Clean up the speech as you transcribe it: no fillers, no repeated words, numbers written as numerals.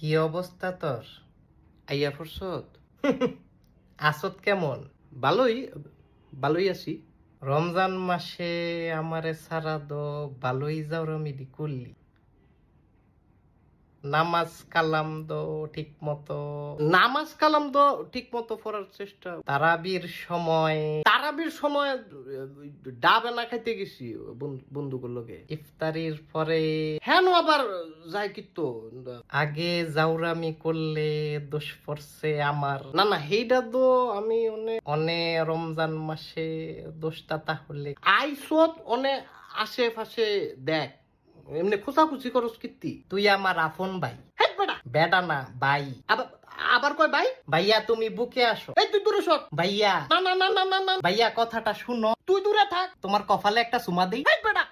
কি অবস্থা তোর? আইয়া ফুরসত? আসত কেমন? ভালোই, ভালোই আছি। রমজান মাসে আমারে সারা দো ভালোই জাউরামিদি করলি। নামাজ কালাম তো ঠিক মতো পড়ার চেষ্টা। তারাবির সময় ডাবে না খাইতে গেছি বন্ধুগুলোর লগে। ইফতারির পরে হেন আবার যায় কিন্তু আগে জাউরামি করলে দোষ পড়ছে আমার। না না হেইটা তো আমি অনে রমজান মাসে দোষটা তাহলে আইসত অনে আশেপাশে দেখ এমনি খোঁচাখুচি করস কীর্তি। তুই আমার আপন ভাই। হেট বেটা, বেটা না ভাই। আবার আবার কয় ভাই, ভাইয়া তুমি বুকে আসো। এই তুই দূরে সর ভাইয়া। না না না না না না ভাইয়া, কথাটা শুনো। তুই দূরে থাক, তোমার কপালে একটা চুমা দেই। হেট বেটা,